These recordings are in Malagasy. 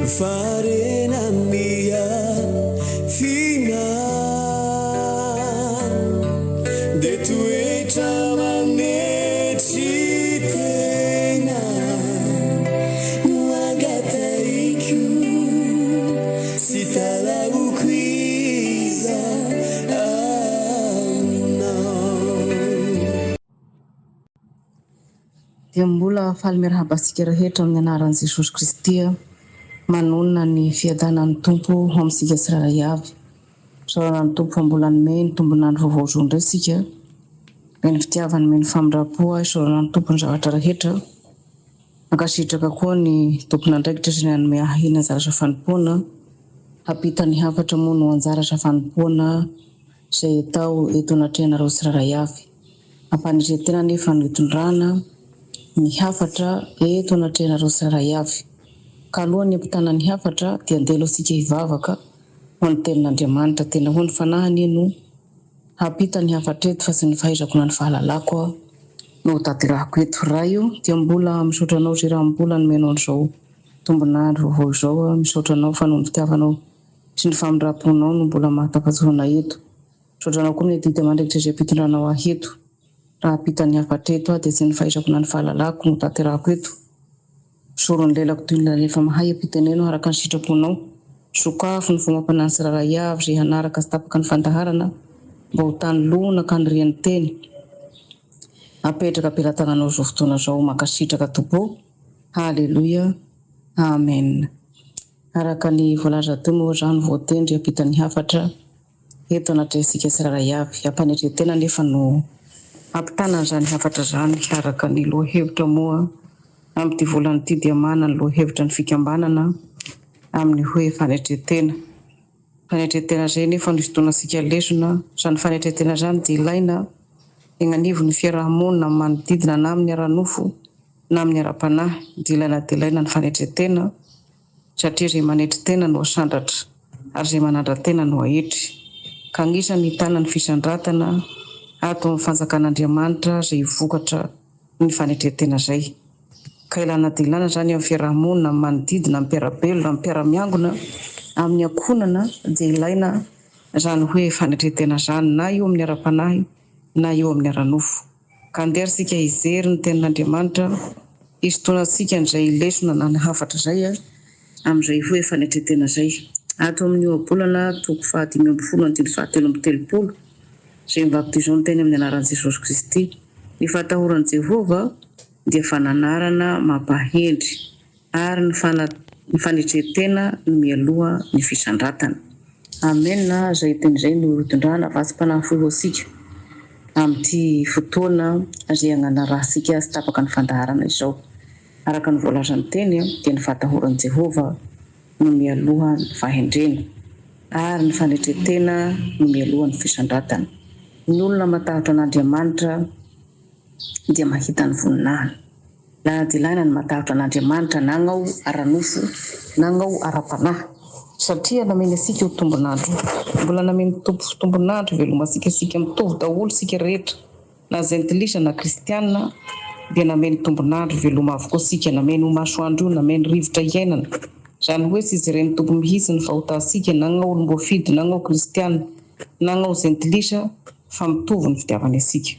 farena mia fina de toetra manetritena no angataiko sy talaoko iza aminao. Dia mbola faly miarahaba antsika rehetra amin'ny anaran'i Jesosy Kristy manonona ny fiadanan'ny Tompo ho amintsika tsiraray avy. Saoran'ny Tompo fa mbola nomeny ny tombonandro vaovao zao indray isika. Ny fitiavany meny famindram-po saoran'ny Tompo ny zavatra rehetra. Ankasitraka koa ny tompon'andraikitra izay nanome ahina anjaratra fanompoana. Hampita ny hafatra moa no anjaratra fanompoana izay atao eto anatrehanareo tsiraray avy. Ampanetretena nefa ny itondrana ny hafatra eto anatrehanareo tsiraray avy. Ka alohan'ny ampitana ny hafatra dia andelo antsika hivavaka ho ny tenin'Andriamanitra. Tena ho ny fanahany no hampita ny hafatra eto fa tsy ny fahaizako na ny fahalalako no tanterahako eto. Raha io dia mbola misaotra anao izay raha mbola nomenao an'izao tombonandro vaovao izao. Misaotra anao fa noho ny fitiavanao sy ny famindram-ponao no mbola mahatafatsona eto. Misaotra anao koa ny adita mandrakitra izay ampitondranao eto. Raha hampita ny hafatra eto dia tsy ny fahaizako na ny fahalalako no tanterahako eto. Soron'ny lelako toy ny rehefa mahay ampiteneno araka ny sitraponao. Sokafo ny fomapana ny tsiraray avy izay hanaraka sy tapaka ny fandaharana mba ho tany lona ka ny rian'ny teny. Apetraka ampelantananao izao fotoana izao mankasitraka Tompo. Haleluia. Amen. Araka ny voalaza teo moa izany voatendry hampita ny hafatra eto anatrehantsika tsiraray avy. Ampanetretena nefa no ampitana izany hafatra izany araka ny lohahevitra moa amin'ity volana ity dia mana ny lohahevitra ny fikambanana amin'ny hoe fanetretena. Fanetretena izay nefa no fotoanantsika lesona. Izany fanetretena izany dia ilaina enganivo ny fiarahamonina amin'ny manodidina na amin'ny ara-nofo na amin'ny ara-panahy. Dia ilaina ny fanetretena satria izay manetretena no asandratra ary izay manandra-tena no ahetry. Ka anisany hitana ny fisandratana ato amin'ny fanjakan'Andriamanitra izay vokatra ny fanetretena izay. Ka ilaina dia ilaina izany amin'ny fiarahamonina amin'ny manodidina, amin'ny mpiarabelona, amin'ny mpiara-miangona, amin'ny ankonana dia ilaina izany hoe fanetretena izany na eo amin'ny ara-panahy na eo amin'ny ara-nofo. Ka andeha isika hijery ny tenin'Andriamanitra hisotonantsika izay lesona na ny hafatra izay amin'izay hoe fanetretena izay. Ato amin'ny ohabolana toko 5:7-8 izay mivaky izao ny teny amin'ny anaran'i Jesosy Kristy. Ny fatahoran'i Jehovah dia fananarana mampahendry ary ny fanetretena no mialoha ny fisandratana. Amen. Izay teny izay no hitondrana vatsim-panahy fohosika amin'ity fotoana izay hananarahantsika sy tapaka ny fandaharana izao. Araka ny voalazan'ny teny dia ny fatahoran'i Jehovah no mialoha ny fahendrena ary ny fanetretena no mialoha ny fisandratana. Ny olona matahotra an'Andriamanitra dia mahita ny voninahiny. Ilaina ny matahotra an'Andriamanitra na angao ara-nofo na angao ara-panahy satria nameny asika ho tombonandro. Mbola nameny tombonandro velomantsika sika mitovy daholo sika rehetra na zentilisa na kristianina dia nameny tombonandro veloma avokoa sika. Nameny ho masoandro, nameny rivotra iainana. Izany hoe tsy jereny tombo mihitsy ny fahotansika na angao olom-boafidy na angao kristianina na angao zentilisa fa mitovy ny fitiavany asika.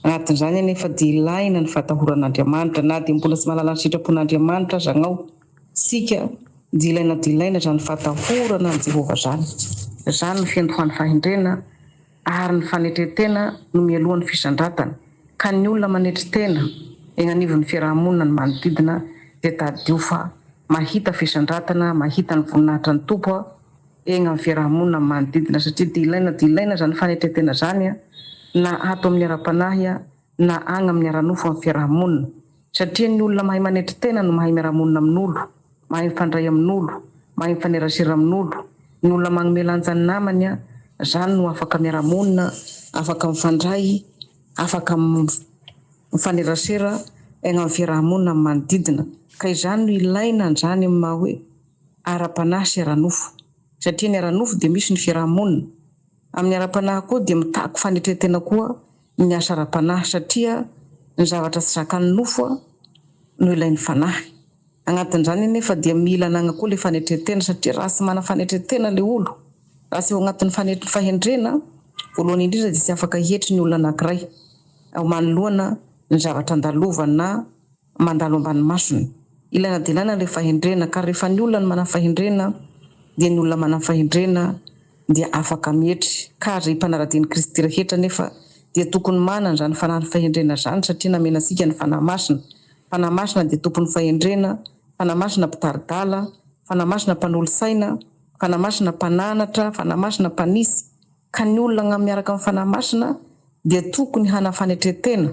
Anatin'izany anefa dia ilaina ny fatahoran'Andriamanitra na dia mbola tsy mahalala ny sitrapon'Andriamanitra aza angao sika dia ilaina izany fatahorana ny Jehovah izany. Izany ny fiandohan'ny fahendrena ary ny fanetretena no mialohan'ny fisandratana. Ka ny olona manetretena enganivon'ny fiarahamonina ny manodidina dia tadio fa mahita fisandratana, mahita ny voninahitra ny Tompo eny amin'ny fiarahamonina ny manodidina satria dia ilaina izany fanetretena izany na ato amin'ny ara-panahy na any amin'ny ara-nofo amin'ny fiarahamonina. Satria ny olona mahay manetretena no mahay miarahamonina amin'olo, mahay mifandray amin'olo, mahay mifanerasera amin'olo. Ny olona manome lanja ny namany izany no afaka miarahamonina, afaka mifandray, afaka mifanerasera eny amin'ny fiarahamonina amin'ny manodidina. Ka izany no ilaina izany amin'ny maha hoe ara-panahy sy ara-nofo. Satria ny ara-nofo dia misy ny fiarahamonina. Amin'ny ara-panahy koa dia mitaky fanetretena koa ny asa ara-panahy satria ny zavatra tsy zakan'ny nofo no ilain'ny fanahy. Agnatin'izany nefa dia mila nagna koa le fanetretena satria raha sy mana fanetretena le olo. Raha sy agnatin'ny fahendrena, voalohany indrindra dia tsy afaka hihetry ny olona anankiray. Ao manoloana ny zavatra andalovana na mandalo ambany masony. Ilaina dia ilaina le fahendrena ka rehefa ny olona mana fahendrena dia ny olona mana fahendrena dia afaka mihetry. Ka ry mpanaradian'i Kristy rehetra nefa dia tokony manana izany fahendrena izany satria namena antsika ny fanahy masina. Fanahy masina dia tompon'ny fahendrena, fanahy masina mpitaridala, fanahy masina mpanolo saina, fanahy masina mpananatra, fanahy masina mpanisy. Ka ny olona miaraka amin'ny fanahy masina dia tokony hana fanetretena,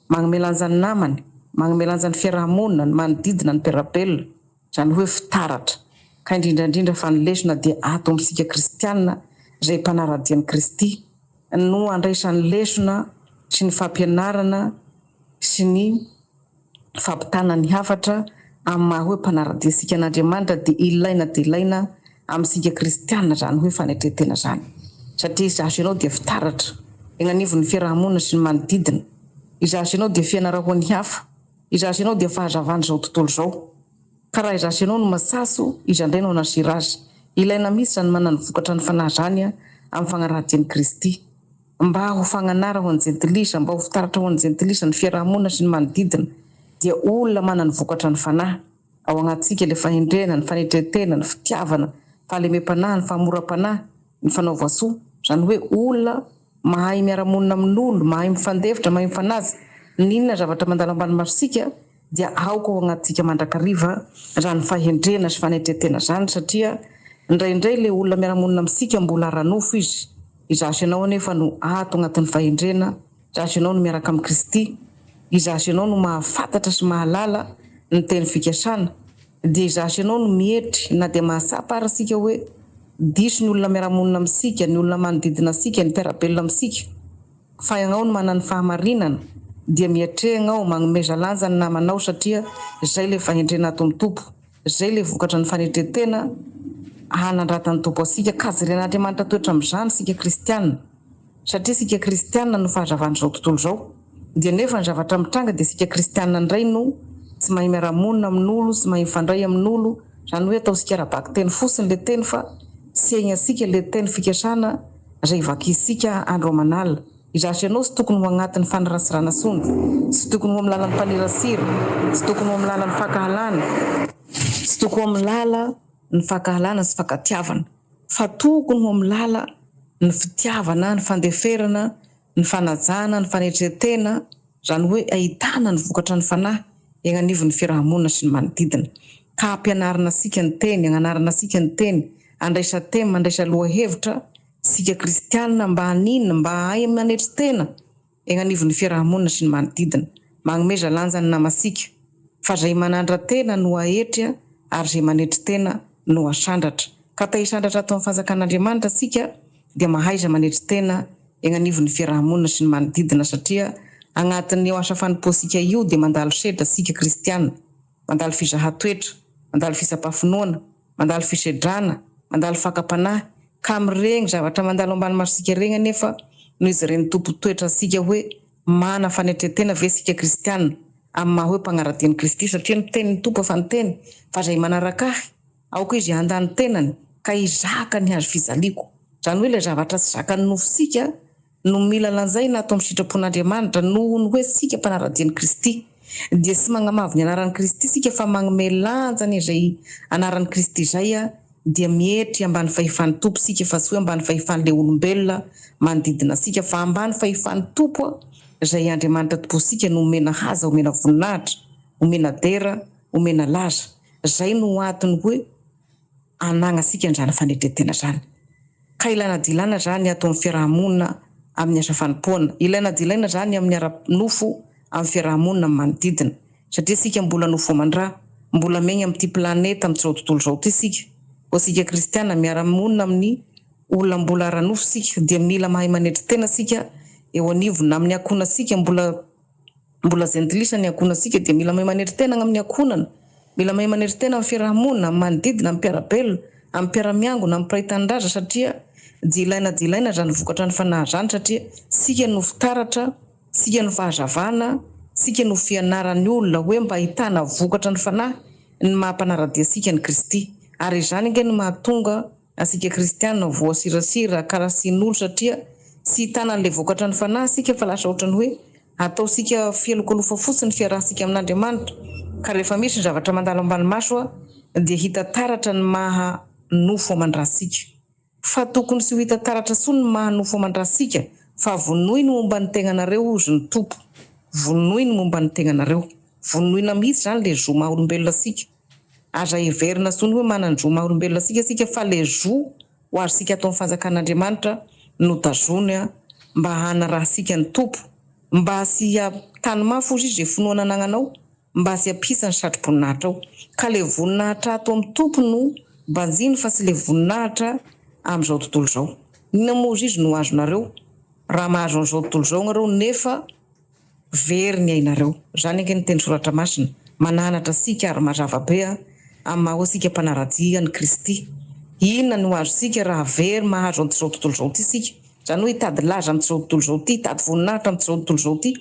magnome lanja ny namany, magnome lanja ny fiarahamonina, ny manodidina, ny mpiarabelona, izany hoe fitaratra. Ka indrindrandrindra fa ny lesona dia ato amintsika kristianina izay mpanaradian'i Kristy no andraisan'ny lesona sy ny fampianarana sy ny fampitana ny hafatra amin'ny maha hoe mpanaradiantsika an'Andriamanitra dia ilaina amintsika kristianina izany hoe fanetretena izany. Satria izaso ianao dia fitaratra, egnanivon'ny fiarahamonina sy ny manodidina. Izaso ianao dia fianara ho an'ny hafa, izaso ianao dia fahazavana izao tontolo izao. Ka raha izaso ianao no masaso, iza indray no anasira azy. Ilaina mihitsy izany manana ny vokatra ny fanahy izany amin'ny fagnaradian'i Kristy. Mba ho fagnanara ho an'ny jentilisa, mba ho fitaratra ho an'ny jentilisa ny fiarahamonina sy ny manodidina dia olona manana ny vokatra ny fanahy. Ao agnatsika le fahendrena, ny fanetretena, ny fitiavana, fahalemem-panahy, ny fahamoram-panahy, ny fanaova-soa. Izany hoe olona mahay miara-monina amin'olo, mahay mifandefitra, mahay mifanaja ninona zavatra mandalo ambany masosika dia aoka ao agnatsika mandrakariva izany fahendrena sy fanetretena izany satria indraindray le olona miara-monina amintsika mbola ranofo izy. Izaso ianao anefa no ato agnatin'ny fahendrena, izaso ianao no miaraka amin'ny Kristy, izaso ianao no mahafantatra sy mahalala ny teny fikasana, dia izaso ianao no mihetry na dia mahatsapa ary sika hoe diso ny olona miara-monina amintsika, ny olona manodidina antsika, ny mpiarabelona amintsika. Fa ianao no manana ny fahamarinana dia mietrehanao magnomeza lanja ny namanao satria izay le fahendrena ato amin'ny Tompo, izay le vokatra ny fanetretena hanandratan'ny Tompo antsika ka jeren'Andriamanitra toetra amin'izany sika kristianina. Satria sika kristianina no fahazavana izao tontolo izao. Dia nefa ny zavatra mitranga dia sika kristianina indray no tsy mahay miara-monina amin'olo, tsy mahay mifandray amin'olo, izany hoe ataosika arabaky teny fotsiny le teny fa tsy ainasika le teny fikasana izay vakisika andro aman'alina. Izaso ianao sy tokony ho agnatin'ny fanaratsirana sony, sy tokony ho amin'ny lalan'ny mpanirasira, sy tokony ho amin'ny lalan'ny fankahalana, sy tokony ho amin'ny lala ny fankahalana sy fankatiavana, fa tokony ho amin'ny lala ny fitiavana, ny fandeferana, ny fanajana, ny fanetretena, izany hoe ahitana ny vokatra ny fanahy egnanivon'ny fiarahamonina sy ny manodidina. Ka ampianarina sika ny teny, agnanarana sika ny teny, andraisa tema, andraisa lohahevitra sika kristianina mba haninona, mba hahay manetretena egnanivon'ny fiarahamonina sy ny manodidina, magnomeza lanja ny namasika. Fa izay manandra-tena no ahetry ary izay manetretena no asandratra. Ka ta hisandratra ato amin'ny fanjakan'Andriamanitra sika dia mahaiza manetretena egnanivon'ny fiarahamonina sy ny manodidina satria agnatin'ny asa fanompoasika io dia mandalo sedra sika kristianina, mandalo fizahan-toetra, mandalo fisapafinoana, mandalo fisedrana, mandalo fakapanahy. Ka amin'ireny zavatra mandalo ambany masosika regny anefa noho izy ireny tompo toetra sika hoe mana fanetretena ve sika kristianina amin'ny maha hoe mpagnaradian'i Kristy satria ny tenin'ny Tompo fa ny teny fa izay manaraka ahy aoka izy handany tenany ka izaka ny hazo fizaliko. Izany hoe ilay zavatra tsy zakan'ny nofosika no mila lanjaina ato amin'ny sitrapon'Andriamanitra noho ny hoe sika mpanaradian'i Kristy dia tsy magnamavy ny anaran'i Kristy sika fa magnome lanjany izay anaran'i Kristy izay dia mihetry ambany fahefan'ny Tompo sika fa tsy hoe ambany fahefan'le olombelona manodidina sika fa ambany fahefan'ny Tompo izay Andriamanitra tomposika no omena haza, omena voninahitra, omena dera, omena laza. Izay no antony hoe anagnasika an'izany fanetretena izany. Ka ilaina dilana izany ato amin'ny fiarahamonina amin'ny asa fanompoana, ilaina dilaina izany amin'ny ara-nofo amin'ny fiarahamonina amin'ny manodidina satria sika mbola nofo aman-drà, mbola megny amin'ity planeta amin'izao tontolo izao ity sika. Ho sika kristianina miara-monina amin'ny olona mbola ara-nofo sika dia mila mahay manetretena sika eo anivona amin'ny akona sika mbola jentilisa ny akona sika dia mila mahay manetretena amin'ny akonana, mila mahay manetretena amin'ny fiarahamonina, amin'ny manodidina, amin'ny mpiarabelona, amin'ny mpiara-miangona, amin'ny mpiray tany-draza satria dilaina izany vokatra ny fanahy izany satria sika no fitaratra, sika no fahazavana, sika no fianaran'ny olona hoe mba ahitana vokatra ny fanahy ny mampanaradia asika ny Kristy. Ary izany nge no mahatonga asika kristianina voasirasira karasin'olo satria sy tanan'le vokatra ny fanahy sika fa lasa ohatrany hoe ataosika fialokalofa fotsiny fiarahantsika amin'Andriamanitra. Ka rehefa misy zavatra mandalo ambany maso dia hita taratra ny maha nofo amandrasika. Fa tokony sy ho hita taratra tsony ny maha nofo amandrasika fa vonoy ny momba ny tegnanareo ozy ny tompo. Vonoy ny momba ny tegnanareo. Vonoina mihitsy zany le zo maha olombelona sika. Aza heverina tsony hoe manan-jo maha olombelona sika fa le zo ho azo sika atao amin'ny fanjakan'Andriamanitra no tazony mba hanaraha sika ny tompo, mba sy tany mafo izy zay finoana anagnanao, mba sy ampisa ny satroboninahitra ao. Ka le voninahitra ato amin'ny tompo no banjiny fa sy le voninahitra amin'izao tontolo izao. Inona moa izy no azonareo raha mahazo an'izao tontolo izao nareo nefa very ny ainareo. Zany ange ny teny soratra masina mananatra sika ary mazava be amin'ny maha sika mpanaradia ny Kristy. Inona no azo sika raha very mahazo an'izao tontolo izao ty sika? Zany hoe hitady laza amin'izao tontolo izao ty, hitady voninahitra amin'izao tontolo izao ty.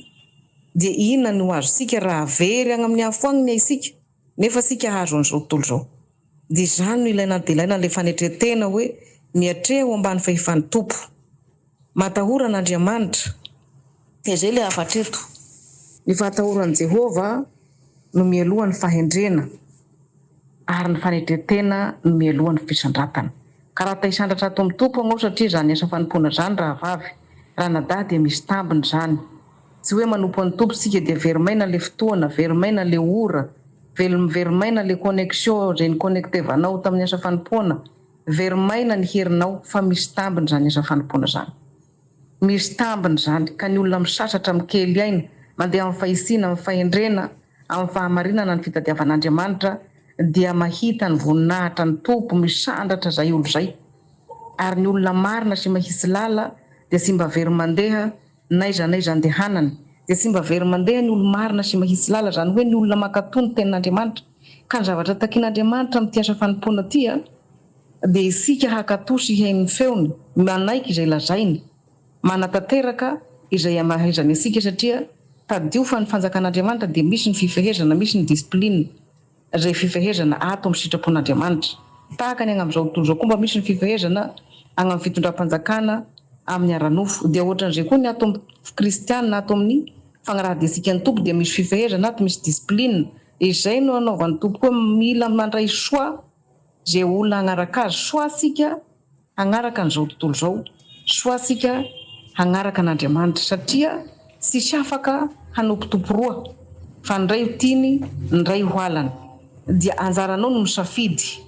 Dia inona no azo sika raha very agny amin'ny afo agny ny aisika nefa sika hahazo an'izao tontolo izao? Dia zany no ilaina delana le fanetretena hoe miatreha ho ambany fahefan'ny tompo. Matahoran'Andriamanitra dia zay le afatreto. Ny fatahoran'i Jehova no mialohan'ny fahendrena ary ny fanetretena no mialohan'ny fisandratana. Ka raha ta-hisandratra ato amin'ny tompo anao satria zany asa fanompoana zany raha vavy, raha nadahy dia misy tambiny zany. Tsy hoe manompo an'ny tompo sika dia verimaina le fotoana, verimaina le ora, verimaina le connexion zay ny connectevanao tamin'ny asa fanompoana, verimaina ny herinao fa misy tambiny zany asa fanompoana zany. Misy tambiny zany ka ny olona misasatra amin'ny kely aina, mandeha amin'ny fahisiana, amin'ny fahendrena, amin'ny fahamarinana ny fitadiavan'Andriamanitra dia mahita ny voninahitra ny tompo misandratra zay olo zay. Ary ny olona marina sy mahisy lala dia sy mba very mandeha naiza andehanany, dia sy mba very mandeha ny olo marina sy mahisy lala, zany hoe ny olona makatò ny tenin'Andriamanitra. Ka ny zavatra takian'Andriamanitra amin'ity asa fanompoana ty dia isika hakatò sy hainy feony, manaiky izay lazainy, manatanteraka izay amahezany asika satria tadio fa ny fanjakan'Andriamanitra dia misy ny fifehezana, misy ny disiplinina izay fifehezana ato amin'ny sitrapon'Andriamanitra. Tahaka ny agny amin'izao tontolo izao koa mba misy ny fifehezana agny amin'ny fitondram-panjakana amin'ny aranofo. Dia ohatran'izay koa ny ato amin'ny kristianina, ato amin'ny fagnarahadia asika ny tompo dia misy fifehezana ato, misy disiplinina. Izay no anaovan'ny tompo koa mila mandray soa zay olona hagnaraka azy. Soa sika hagnaraka an'izao tontolo izao, soa sika hagnaraka an'Andriamanitra satria sisy afaka hanompotompo roa fa ny ray ho tiany, ny ray ho alany. Dia anjaranao no misafidy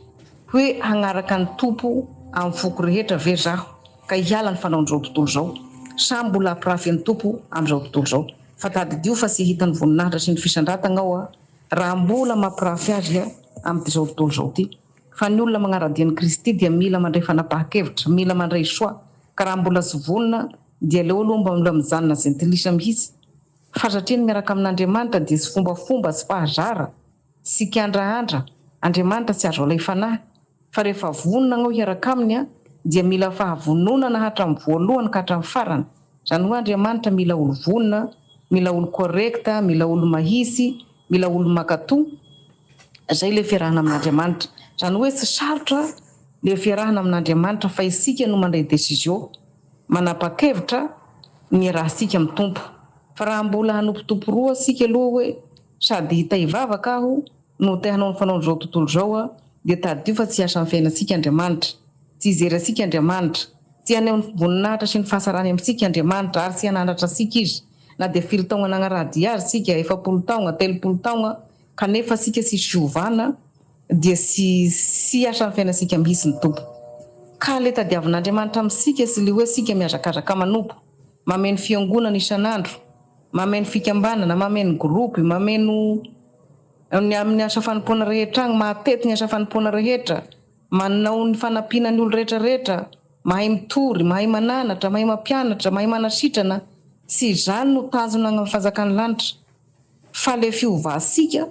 hoe hagnaraka ny tompo amin'ny foko rehetra ve zaho ka hiala ny fanao an'izao tontolo izao. Samy mbola hampirafy ny tompo amin'izao tontolo izao. Fa tadidio fa sy hitany voninahitra sy ny fisandratana ao raha mbola mampirafy azy amin'izao tontolo izao ty. Fa ny olona magnaradia ny Kristy dia mila mandray fanapahan-kevitra, mila mandray soa. Ka raha mbola sy vonona dia leo aloha mbola mijanona zentilisa mihitsy. Fa satria ny miaraka amin'Andriamanitra dia sy fombafomba, sy fahazara, sy kiandrahandra. Andriamanitra tsy azo alay fanahy. Fa rehefa vonona anao hiaraka aminy dia mila fahavononana hatramin'ny voalohany ka hatramin'ny farany. Zany hoe Andriamanitra mila olo vonona, mila olo korrekta, mila olo mahisy, mila olo makatò. Zay le fiarahana amin'Andriamanitra. Zany hoe tsy sarotra le fiarahana amin'Andriamanitra fa isika no mandray desizio, manapa-kevitra miarahasika amin'ny tompo. Fa raha mbola hanompotompo roa sika aloha hoe sady hita hivavaka aho no te hanao ny fanao an'izao tontolo izao dia tadio fa tsy asa amin'ny fiainantsika Andriamanitra, tsy hijery asika Andriamanitra, tsy haneho ny voninahitra sy ny fahasarany amintsika Andriamanitra ary tsy hanandratra asika izy. Na dia firy taona nagnaradia azy sika, 70 taona, 80 taona, kanefa sika sy fiovana dia sy asa amin'ny fiainantsika mihitsy ny tompo. Ka le tadiavan'Andriamanitra amintsika sy le hoe sika miazakazaka manompo, mameno fiangonana isan'andro, mameno fikambanana, mameno gropy, mameno amin'ny asa fanompoana rehetra agny, mahatety ny asa fanompoana rehetra, manao ny fanampiana ny olo rehetra rehetra, mahay mitory, mahay mananatra, mahay mampianatra, mahay manasitrana. Sy izany no tanjona agny amin'ny fanjakan'ny lanitra. Fa le fiovasika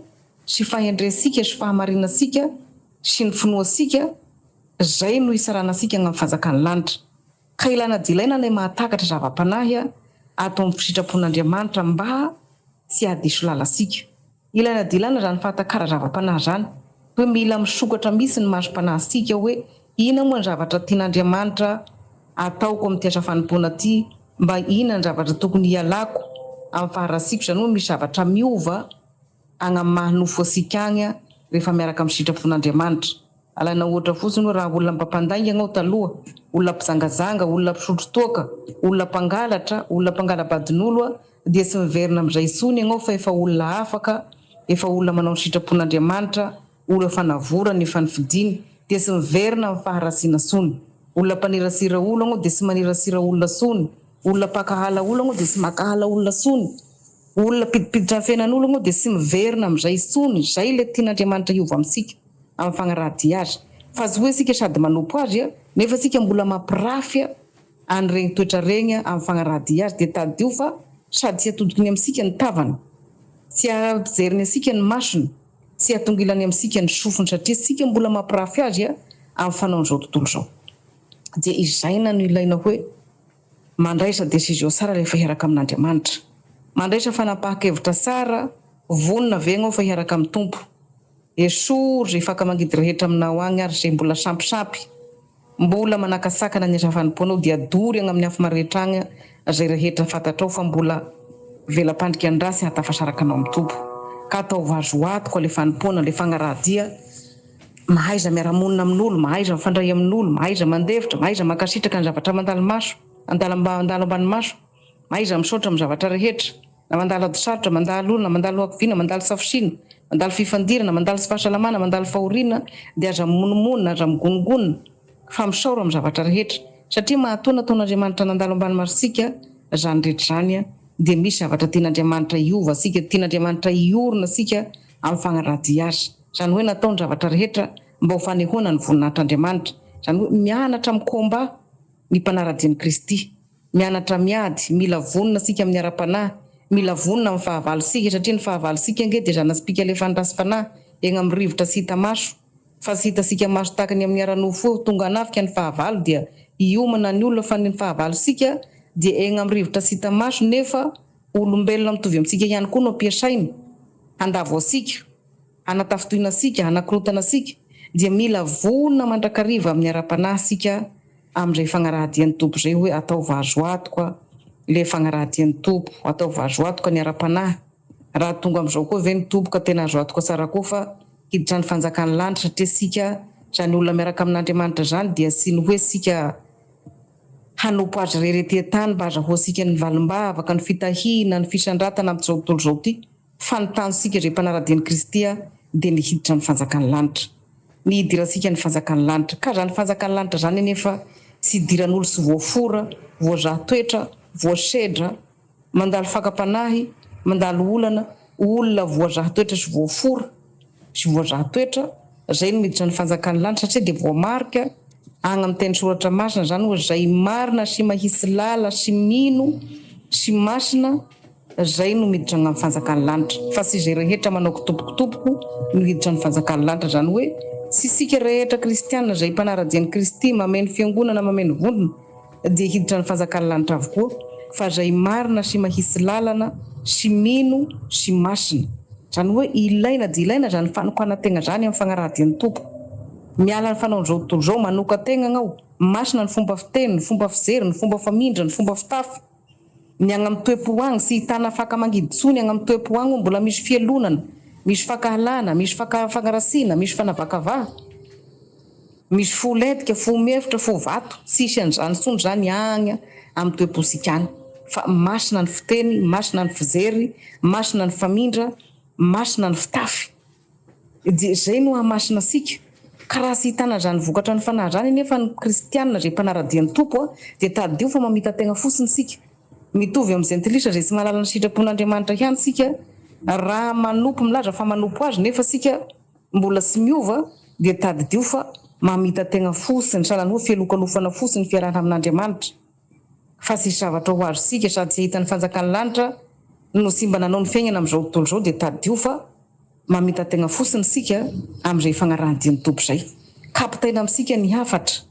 sy fahendresika sy fahamarinasika sy ny finoasika, zay no isaranasika agny amin'ny fanjakan'ny lanitra. Ka ilaina dilaina ilay mahatakatra zava-panahy ato amin'ny sitrapon'Andriamanitra mba sy hadiso lalasika. Ilaina dilaina zany fahatakara zava-panahy zany hoe mila misokatra misy ny masom-panahsika hoe ina moa ny zavatra tian'Andriamanitra ataoko amin'ny tiatra fanompoana ty, mba ina ny zavatra tokony hialako amin'ny faharasiko, zany hoe misy zavatra miova agnamahy nofo asika agny rehefa miaraka amin'ny sitrapon'Andriamanitra. Alaina ohatra fotsiny hoe raha olona mpampandainga ianao taloha, olona mpizangazanga, olona mpisotro toaka, olona mpangalatra, olona mpangalabadin'olo dia tsy miverina amin'izay intsony ianao fa efa olona afaka, efa olona manao ny sitrapon'Andriamanitra, olona efa navorana, efa nifidiany, dia tsy miverina amin'ny faharasiana intsony. Olona mpanirasira olo ianao dia tsy manirasira olona intsony, olona mpakahala olo ianao dia tsy makahala olona intsony, olona pidipiditra amin'ny fiainan'olo ianao dia tsy miverina amin'izay intsony. Zay ilay tian'Andriamanitra hiova amintsika amin'ny fagnaradia azy. Fa tsy hoe sika sady manompo azy nefa sika mbola mampirafy an'ireny toetra reny amin'ny fagnaradia azy, dia tadio fa sady tsy atodikiny amintsika ny tavana, tsy ampijeriny asika ny masony, tsy atongilany amintsika ny sofiny, satria sika mbola mampirafy azy amin'ny fanaon'izao tontolo izao. Dia izaina no ilaina hoe mandraisa desizio tsara rehefa hiaraka amin'Andriamanitra, mandraisa fanapahakevitra tsara, vonona ve ianao fa hiaraka amin'ny Tompo. Esory rehefa ka mangidy rehetra aminao agny ary izay mbola sampisampy, mbola manakasakana ny asa fanompoanao, dia adory agny amin'ny afo rehetra agny izay rehetra fantatrao fa mbola velam-pandrika andrasy hatafasaraka anao amin'ny Tompo. Ka atao vazoatoko ilay fanompoana, ilay fagnaradia, mahaiza miara-monina amin'olo, mahaiza mifandray amin'olo, mahaiza mandevitra, mahaiza makasitraka ny zavatra mandalo maso, mandalo ambany maso, mahaiza misaotra amin'ny zavatra rehetra, na mandalo adisarotra, mandalo olona, mandalo akoviana, mandalo safosina, mandalo fifandirana, mandalo sy fahasalamana, mandalo fahoriana, dia aza monimona, aza migonogona, fa misaora amin'ny zavatra rehetra, satria mahatoana ataon'Andriamanitra nandalo ambany masosika zany rehetra zany, dia misy zavatra tian'Andriamanitra hiova sika, tian'Andriamanitra hiorina sika amin'ny fagnaradia azy. Zany hoe natao ny zavatra rehetra mba ho fanehoana ny voninahitr'Andriamanitra, zany hoe mianatra mikomba ny mpanaradian'i Kristy, mianatra miady, mila vonina sika amin'ny ara-panahy, mila vonina amin'ny fahavalosika, satria ny fahavalosika ange dia zanaspika ilay fandrasy fanahy eny amin'ny rivotra sy hita maso, fa sy hitasika maso tahaka ny amin'ny ara-nofo tonga anafika ny fahavalo dia hiomana ny olona, fa ny fahavalosika dia eny amin'ny rivotra sy hita maso, nefa olombelona mitovy amintsika ihany koa no ampiasainy handavo asika, hanatafitoina asika, hanakorotana asika, dia mila vonina mandrakariva amin'ny ara-panahy sika amin'izay fagnaradian'ny Tompo izay, hoe atao vazoatoka ilay fagnaradian'ny Tompo, atao vazoatoka ny ara-panahy. Raha tonga amin'izao koa ve ny Tompo ka tena azo atoka tsara koa fa hiditra ny fanjakan'ny lanitra, satria sika zany olona miaraka amin'Andriamanitra zany dia tsy ny hoe sika hanompo azy reretety-tany mba azahoantsika ny valim-bavaka, ny fitahiana, ny fisandratana amin'izao tontolo izao ty, fa ny tanjonsika izay mpanaradian'i Kristy dia ny hiditra ny fanjakan'ny lanitra, ny hidirasika ny fanjakan'ny lanitra. Ka zany fanjakan'ny lanitra zany nefa tsy hidiran'olo sy voafora, voazahan-toetra, voasedra, mandalo fakapanahy, mandalo olona voazahan-toetra sy voafora sy voazahan-toetra, zay no miditra ny fanjakan'ny lanitra, satria dia voamarika agny amin'ny teny soratra masina zany hoe zay marina sy mahisy lala sy mino sy masina, zay no miditra amin'ny fanjakan'ny lanitra, fa tsy izay rehetra manao kitobokitoboko no hiditra ny fanjakan'ny lanitra. Zany hoe tsy sika rehetra kristianina izay mpanaradian'i Kristy mameno fiangonana, mameno vondrona dia hiditra ny fanjakan'ny lanitra avokoa, fa zay marina sy mahisy lalana sy mino sy masina. Zany hoe ilaina dia ilaina zany fanokana tegna zany amin'ny fagnaradian'ny Tompo. Miala ny fanaon'izao tontolo izao, manoka tegna ianao, masina ny fomba fiteny, ny fomba fijery, ny fomba famindra, ny fomba fitafy, ny agny amin'ny toe-po agny, sy hitana faka mangidy tsony agny amin'ny toe-po agny, mbola misy fialonana, misy fakahalana, misy fagnarasiana, misy fanavakavaha, misy folentika, fo mefitra, fo vato, sisy an'izany tsony zany agny amin'ny toe-posika agny, fa masina ny fiteny, masina ny fijery, masina ny famindra, masina ny fitafy. Dia zay no hamasina sika. Ka raha sy hitana zany vokatra ny fanahy zany nefa ny kristianina izay mpanaradian'ny Tompo dia tadio fa mamita tegna fotsiny sika, mitovy amin'izay antilisa izay tsy mahalala ny sitrapon'Andriamanitra ihany sika, raha manompo milaza fa manompo azy nefa sika mbola tsy miova, dia tadio fa mamita tegna fotsiny, sahalan'ny hoe fialokalofana fotsiny fiarahana amin'Andriamanitra, fa tsy zavatra ho azo sika sady tsy hita ny fanjakan'ny lanitra no sy mba nanao ny fiainana amin'izao tontolo izao, dia tadio fa mamita tegna fotsiny sika amin'izay fagnaradian'ny Tompo izay. Kapitaina amintsika ny hafatra,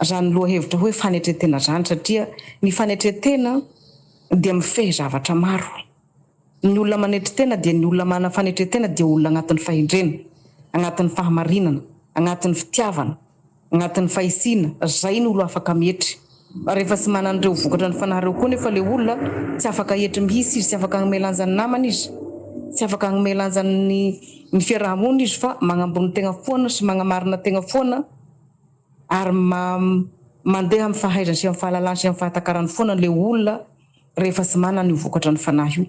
zany lohahevitra hoe fanetretena zany, satria ny fanetretena dia mifehy zavatra maro. Ny olona manetretena dia ny olona mana fanetretena dia olona agnatin'ny fahindrena. agnatin'ny fahamarinana, agnatin'ny fitiavana, agnatin'ny fahisina, zay ny olo afaka mietry. Rehefa tsy manan'ireo vokatra ny fanareo koa nefa le olona tsy afaka etry mihitsy izy, tsy afaka agnomelanja ny namany izy, tsy afaka agnomelanja ny fiarahamonina izy, fa magnambony tegna foana sy magnamarina tegna foana ary mandeha amin'ny fahaizany sy amin'ny fahalalany sy amin'ny fahatakarany foana le olona rehefa tsy manana io vokatra ny fanahy io.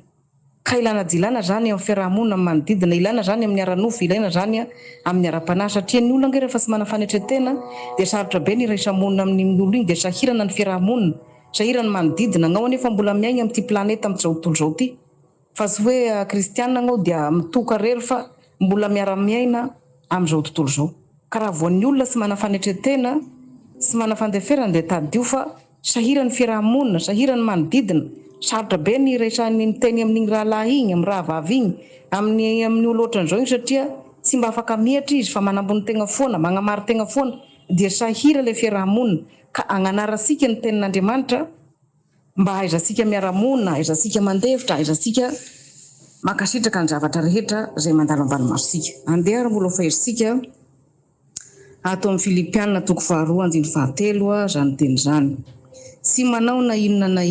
Ka ilana dilana zany amin'ny fiarahamonina amin'ny manodidina, ilana zany amin'ny ara-nofo, ilana zany amin'ny ara-panahy, satria ny olona rehefa tsy mana fanetretena dia sarotra be ny raisamonina amin'ny olo iny, dia sahirana ny fiarahamonina, sahirana ny manodidina. Gnao anefa mbola miaigna amin'ity planeta amin'izao tontolo izao ity, fa tsy hoe kristianina gnao dia mitoka rery fa mbola miara-miaina amin'izao tontolo izao. Ka raha voan'ny olona tsy mana fanetretena, tsy mana fandeferana dia tadio fa sahirana ny fiarahamonina, sahirana ny manodidina, sarotra be ny resany miteny amin'igny raha lahy igny, amin'ny raha vavy igny, amin'ny olo ohatran'izao igny, satria tsy mba afaka mihatra izy fa manambony tegna foana, magnamary tegna foana, dia sahira le fiarahamonina. Ka agnanarasika ny tenin'Andriamanitra mba haizasika miara-monina, haizasika mandefitra, haizasika makasitraka ny zavatra rehetra zay mandalo ambany masosika. Andeha ary mbola faherisika ato amin'ny Filipianina 2:2-3 zany teny zany. Tsy manao na inona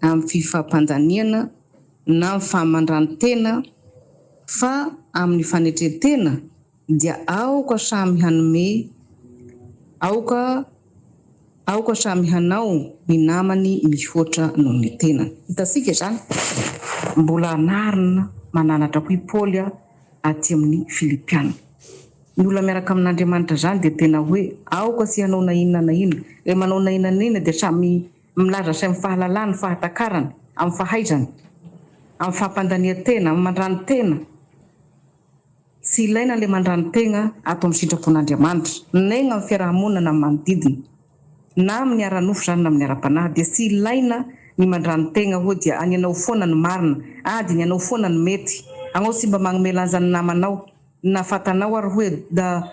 amin'ny fifampandaniana na amin'ny fahamandran-tena, fa amin'ny fanetretena dia aoka samy hanome, aoka samy hanao ny namany mihoatra noho ny tenany. Hitasika zany mbola anarina mananatra koa i Paoly aty amin'ny Filipianina. Ny olona miaraka amin'Andriamanitra zany dia tena hoe aoka sy hanao na inona, re manao na inona dia samy milaza sy amin'ny fahalalany, fahatakarany, amin'ny fahaizany, amin'ny fahampandania-tena, amin'ny mandrano-tena. Tsy ilaina le mandrano-tegna ato amin'ny sitrapon'Andriamanitra, naigna amin'ny fiarahamonina na amin'ny manodidina, na amin'ny ara-nofo zany na amin'ny ara-panahy, dia tsy ilaina ny mandrano-tegna hoe dia any anao foana ny marina, dia ny anao foana ny mety, anao tsy mba magnomelanja ny namanao, na fatanao ary hoe da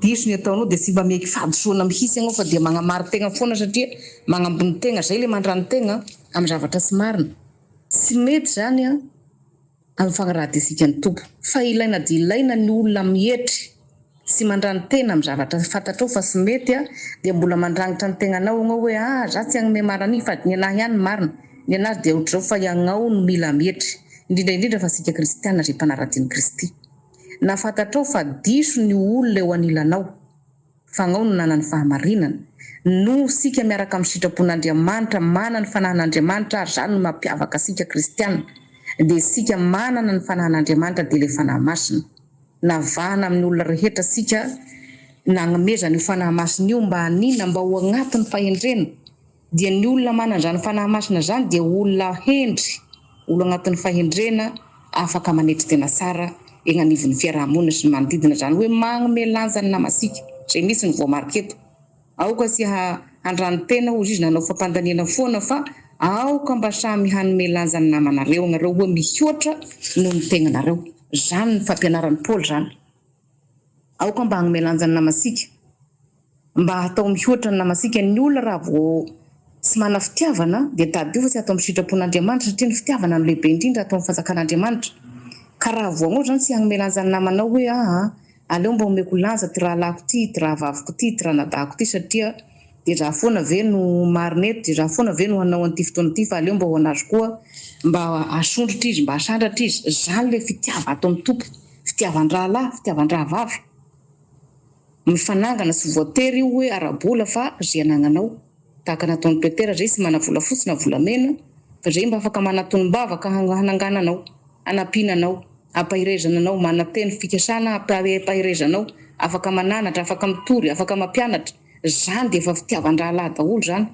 diso ny ataonao dia tsy mba meky fahadisoana mihitsy anao fa dia magnamary tegna foana, satria magnambony tegna, zay le mandrano-tegna amin'ny zavatra tsy marina. Tsy mety zany amin'ny fagnarahan-desika ny tompo, fa ilaina dia ilaina ny olona mihetry sy mandrano-tena amin'ny zavatra fantatrao fa tsy mety dia mbola mandrangitra ny tegnanao anao hoe za tsy agnome marina fa ny anahy ihany marina, ny anazy dia ohatr'izao fa ianao no mila mihetry, indrindra fa sika kristianina zay mpanara-teny Kristy. Na fantatrao fa diso ny olona eo anilanao, fa gnao no nanany fahamarinana, no sika miaraka amin'ny sitrapon'Andriamanitra, manana ny fanahin'Andriamanitra, ary zany no mampiavaka sika kristianina, dia sika manana ny fanahin'Andriamanitra dia le fanahy masina. Navahana amin'ny olona rehetra sika nagnomezana io fanahy masina io mba hanina, mba ho agnatin'ny fahendrena. Dia ny olona manana zany fanahy masina zany dia olona hendry, olo agnatin'ny fahendrena, afaka manetry tena tsara eny anivon'ny fiarahamonina sy ny manodidina, zany hoe magnome lanja ny namasika, zay misy ny voamariketo. Aoka sy handrano-tena hozy izy nanao fampandaniana foana, fa aoka mba samy hanome lanja ny namanareo, anareo hoe mihoatra noho ny tegnanareo. Zany ny fampianaran'ny Paoly zany. Aoka mba hagnome lanja ny namasika, mba hatao mihoatra ny namasika. Ny olona raha vao tsy mana fitiavana dia tadio fa tsy atao amin'ny sitrapon'Andriamanitra, satria ny fitiavana no lehibe indrindra atao amin'ny fanjakan'Andriamanitra. Ka raha voanao zany tsy hagnome lanja ny namanao hoe aleo mba omeko lanja ty raha lako ty, ty raha vaviko ty, ty raha nadahako ty, satria dia raha foana ve no marineto, dia raha foana ve no hanao an'ity fotoana ity, fa aleo mba ho anazy koa mba asondrotra izy, mba asandratra izy. Zany le fitiava ato amin'ny tompo, fitiavan-draha lahy, fitiavan-draha vavy. Mifanangana sy voatery io hoe ara-bola fa zay anagnanao, tahaka nataon'ny Petera, zay tsy mana vola fotsy na volamena, fa zay mba afaka manatonim-bava ka hanangananao, anampinanao, ampahirezananao, manateny fikasana, ampahirezanao, afaka mananatra, afaka mitory, afaka mampianatra. Zany dia efa fitiavan-draha lahy daholo zany,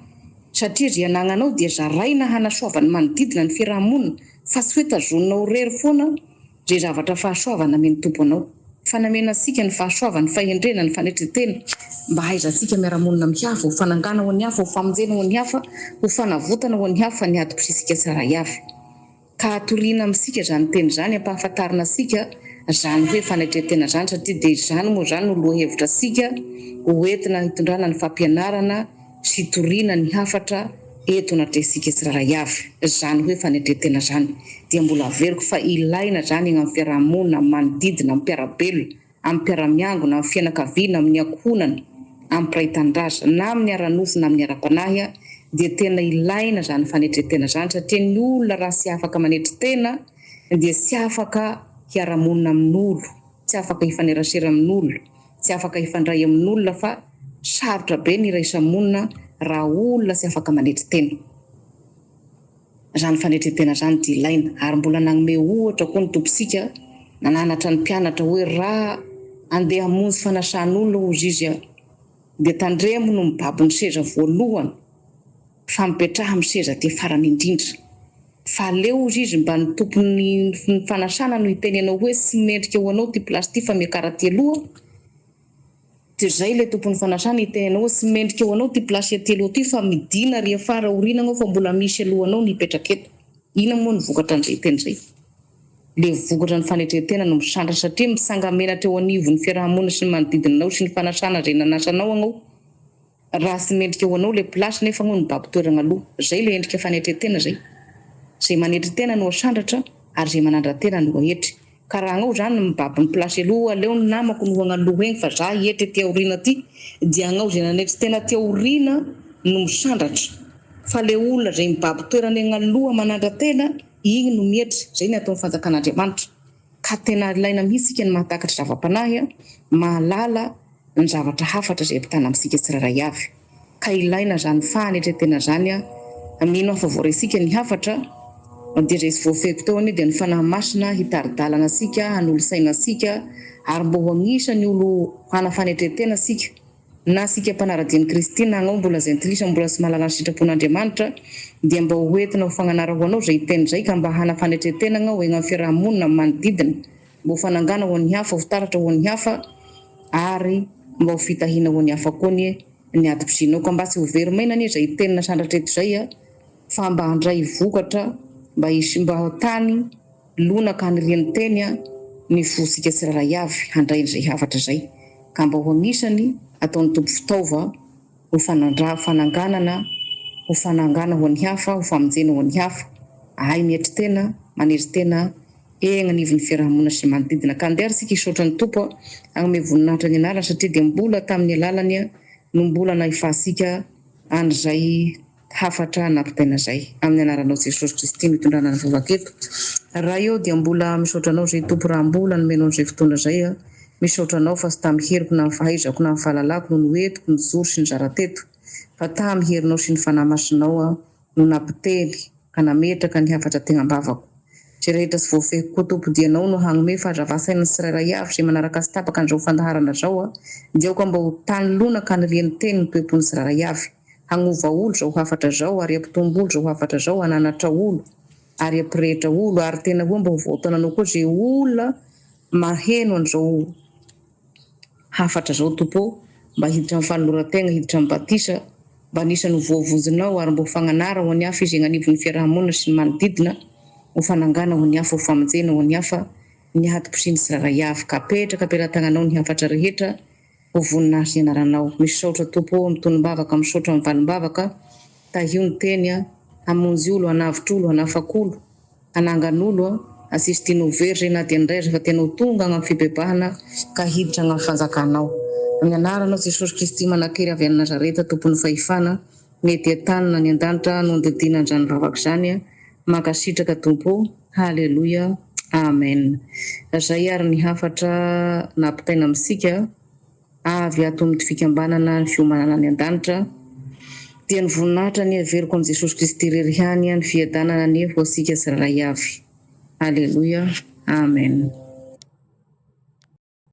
satria zay anagnanao dia zaraina hanasoavany manodidina ny fiarahamonina, fa tsy hoe tazonao rery foana zay zavatra fahasoavana men'ny tompo anao. Fanamena sika ny fahasoavana, ny fahendrena, ny fanetretena, mba haizasika miara-monina mihafa, ho fanangana ho an'ny hafa, ho famonjena ho an'ny hafa, ho fanavotana ho an'ny hafa, ny adi-posisika tsara avy. Ka atoriana amintsika zany teny zany, ampahafantarina sika zany hoe fanetretena zany, satria dia zany moa zany no loha-hevitra sika hoentina hitondrana ny fampianarana sy toriana ny hafatra eto anatresika tsiraray avy. Zany hoe fanetretena zany dia mbola averiko fa ilaina zany amin'ny fiarahamonina, manodidina, amin'ny mpiarabelona, amin'ny mpiara-miangona, amin'ny fianakaviana, amin'ny ankonana, amin'ny mpiray tanindrazana na amin'ny ara-nofo na amin'ny ara-panahy dia tena ilaina zany fanetretena zany satria ny olona raha tsy afaka manetretena dia tsy afaka hiara-monina amin'olo, tsy afaka hifanerasera amin'olo, tsy afaka hifandray amin'olona fa sarotra be ny raisa-monina raha olona tsy afaka manetretena. Zany fanetretena zany dia ilaina ary mbola nagnome ohatra koa ny tomposika nananatra ny mpianatra hoe raha andeha hamonjy fanasan'olona hozy izy dia tandremo no mibaby ny seza voalohany fa mipetraha amin'ny seza aty farany indrindra. Fa aleo hozy izy mba ny tompon'ny fanasana no hitenenao hoe tsy mendrika ho anao ty plasy ty fa miakara aty aloha. Dia zay ilay tompon'ny fanasana hitenenao hoe tsy mendrika ho anao ty plasy aty aloha ty fa midina ary afara orina anao fa mbola misy alohanao ny hipetraka eto. Ina moa ny vokatra an'izay teny zay? Le vokatra ny fanetretena no misandra satria misangamenatra eo anivon'ny fiarahamonina sy ny manodidina anao sy ny fanasana izay nanasanao anao. Raha tsy mendrika ho anao le plasy nefa anao mibaby toerana aloha. Zay le endrika fanetretena zay. Zay manetretena no asandratra ary zay manandratena no ahetry. Ka raha anao zany mibaby ny plasy aloha aleo ny namako no agnaloha egny fa za hietry aty aoriana aty dia anao zay nanetretena aty aoriana no misandratra. Fa le olona zay mibaby toerana egny aloha manandratena igny no mihetry. Zay ny ataon'ny fanjakan'Andriamanitra. Ka tena ilaina mihitsy isika ny mahatakatra zava-panahy mahalala ny zavatra hafatra izay ampitana amintsika tsirairay avy. Ka ilaina zany fanetretena zany mino afa voaresika ny hafatra dia zay tsy voafehiko teo anie dia ny fanahy masina hitaridalana asika, hanolosaina asika ary mba ho agnisany olo hana fanetretena asika na asika mpanara-dian'i Kristy na anao mbola zentilisa mbola tsy mahalala ny sitrapon'Andriamanitra dia mba ho entina ho fagnanara ho anao zay teny zay ka mba hana fanetretena anao egny amin'ny fiarahamonina manodidina mba ho fanangana ho an'ny hafa, ho fitaratra ho an'ny hafa ary mba ho fitahina ho an'ny hafa koa ny adi-pisinao ka mba tsy ho verimaina anie zay tenina sandratra eto zay fa mba handray vokatra mba tany lonaka hanirian'ny teny ny fosika tsirairay avy handray n'izay hafatra zay ka mba ho agnisany ataon'ny tompo fitaova ho fananganana ho fanangana ho an'ny hafa, ho famonjena ho an'ny hafa ahay mietretena manetretena egny anivon'ny fiarahamonina sy manodidina. Ka andeha sika hisaotra ny tompo agnome voninahitra ny anarany satria dia mbola tamin'ny alalany no mbola nahifahasika an'izay hafatra nampitaina zay amin'ny anaranao Jesosy Kristy mitondrana ny vavaketo. Raha eo dia mbola misaotranao zay tompo raha mbola nomenao zay fotoana zay misaotranao fa tsy tamin'ny heriko na amin'ny fahaizako na amin'ny fahalalako no noentiko ny zoro sy ny zarateto fa tamin'ny herinao sy ny fanahy masinao no nampiteny ka nametraka ny hafatra tegna ambavako. Zay rehetra tsy voafehiko koa tompo dia anao no hagnome fahazavasaina ny tsirairay avy zay manaraka sy tapaka an'izao fandaharana zao dia aoka mba ho tany lonaka hanirian'ny teny ny toe-pony tsirairay avy hagnova olo zao hafatra zao ary ampitombo olo zao hafatra zao hananatra olo ary ampirehitra olo ary tena hoe mba ho vaotananao koa zay olona maheno an'izao hafatra zao tompo mba hiditra amin'ny fanoloran-tegna, hiditra amin'ny batisa mba anisany ho voavonjinao ary mba ho fagnanara ho an'ny hafa izy egny anivon'ny fiarahamonina sy ny manodidina ho fanangana ho an'ny hafa, ho famonjena ho an'ny hafa ny adi-pisiny tsirairay avy ka apetraka ampelantagnanao ny hafatra rehetra ho voninahitra ny anaranao. Misaotra tompo amitonim-bavaka misaotra amin'ny valim-bavaka tahio ny teny hamonjy olo, hanavitra olo, hanafak'olo, hanangan'olo asisy tianao very zay na dia ndray fa tianao tonga amin'ny fibebahana ka hiditra amin'ny fanjakanao. Amin'ny anaranao Jesosy Kristy manankely avy any Nazareta tompon'ny fahefana mety an-tany na ny an-danitra no andedina an'izany vavaka zany mankasitraka tompo. Haleloia, amen. Zay ary ny hafatra nampitaina amintsika avy ato amin'ny fikambanana ny fiomanana ny an-danitra dia ny voninahitra ny averiko amin'i Jesosy Kristy rery hany ny fiadanana ny ho antsika tsirairay avy. Haleloia, amen.